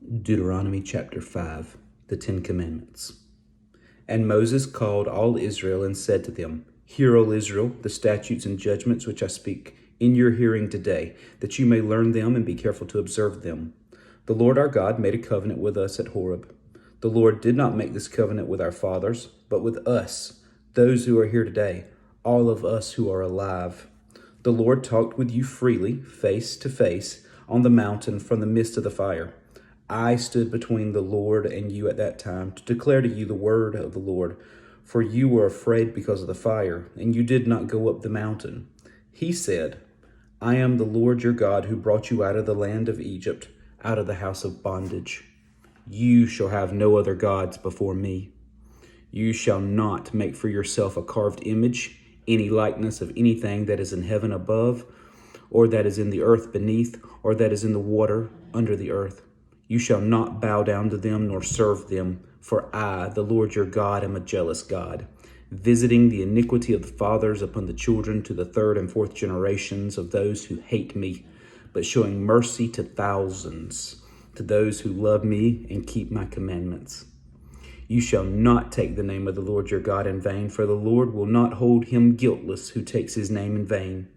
Deuteronomy chapter 5, the Ten Commandments. And Moses called all Israel and said to them, Hear, O Israel, the statutes and judgments which I speak in your hearing today, that you may learn them and be careful to observe them. The Lord our God made a covenant with us at Horeb. The Lord did not make this covenant with our fathers, but with us, those who are here today, all of us who are alive. The Lord talked with you freely, face to face, on the mountain from the midst of the fire. I stood between the Lord and you at that time to declare to you the word of the Lord, for you were afraid because of the fire, and you did not go up the mountain. He said, I am the Lord your God who brought you out of the land of Egypt, out of the house of bondage. You shall have no other gods before me. You shall not make for yourself a carved image, any likeness of anything that is in heaven above, or that is in the earth beneath, or that is in the water under the earth. You shall not bow down to them nor serve them, for I, the Lord your God, am a jealous God, visiting the iniquity of the fathers upon the children to the third and fourth generations of those who hate me, but showing mercy to thousands, to those who love me and keep my commandments. You shall not take the name of the Lord your God in vain, for the Lord will not hold him guiltless who takes his name in vain.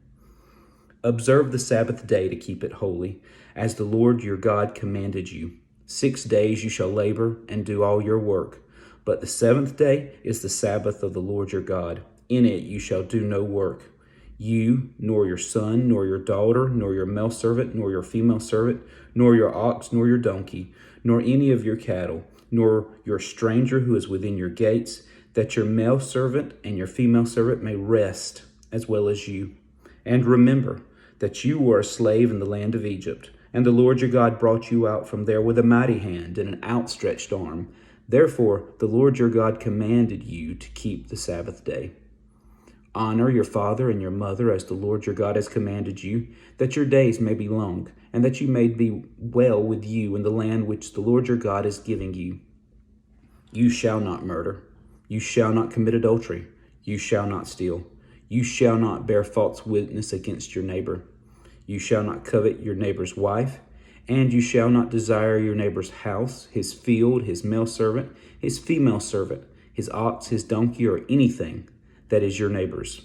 Observe the Sabbath day to keep it holy, as the Lord your God commanded you. 6 days you shall labor and do all your work, but the seventh day is the Sabbath of the Lord your God. In it you shall do no work, you, nor your son, nor your daughter, nor your male servant, nor your female servant, nor your ox, nor your donkey, nor any of your cattle, nor your stranger who is within your gates, that your male servant and your female servant may rest as well as you. And remember that you were a slave in the land of Egypt, and the Lord your God brought you out from there with a mighty hand and an outstretched arm. Therefore, the Lord your God commanded you to keep the Sabbath day. Honor your father and your mother as the Lord your God has commanded you, that your days may be long, and that you may be well with you in the land which the Lord your God is giving you. You shall not murder. You shall not commit adultery. You shall not steal. You shall not bear false witness against your neighbor. You shall not covet your neighbor's wife, and you shall not desire your neighbor's house, his field, his male servant, his female servant, his ox, his donkey, or anything that is your neighbor's.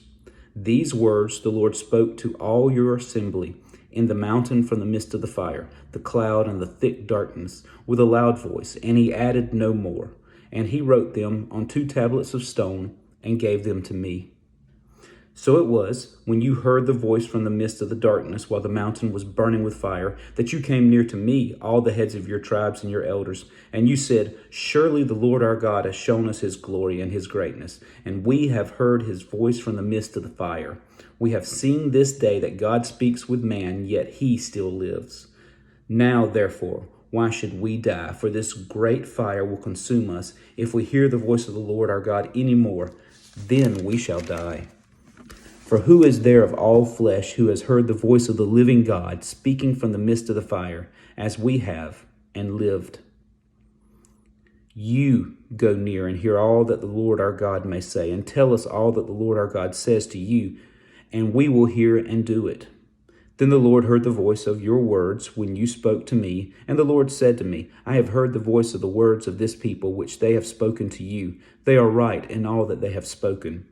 These words the Lord spoke to all your assembly in the mountain from the midst of the fire, the cloud, and the thick darkness, with a loud voice, and he added no more. And he wrote them on 2 tablets of stone and gave them to me. So it was, when you heard the voice from the midst of the darkness while the mountain was burning with fire, that you came near to me, all the heads of your tribes and your elders, and you said, Surely the Lord our God has shown us his glory and his greatness, and we have heard his voice from the midst of the fire. We have seen this day that God speaks with man, yet he still lives. Now, therefore, why should we die? For this great fire will consume us. If we hear the voice of the Lord our God any more, then we shall die. For who is there of all flesh who has heard the voice of the living God speaking from the midst of the fire, as we have, and lived? You go near and hear all that the Lord our God may say, and tell us all that the Lord our God says to you, and we will hear and do it. Then the Lord heard the voice of your words when you spoke to me, and the Lord said to me, I have heard the voice of the words of this people which they have spoken to you. They are right in all that they have spoken.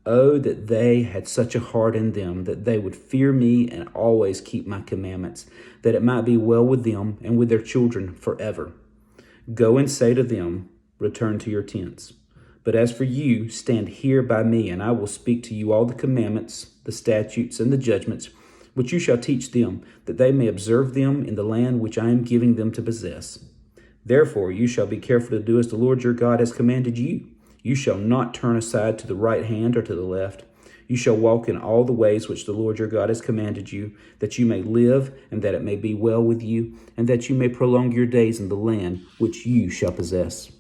Oh, that they had such a heart in them, that they would fear me and always keep my commandments, that it might be well with them and with their children forever. Go and say to them, Return to your tents. But as for you, stand here by me, and I will speak to you all the commandments, the statutes, and the judgments, which you shall teach them, that they may observe them in the land which I am giving them to possess. Therefore you shall be careful to do as the Lord your God has commanded you. You shall not turn aside to the right hand or to the left. You shall walk in all the ways which the Lord your God has commanded you, that you may live, and that it may be well with you, and that you may prolong your days in the land which you shall possess.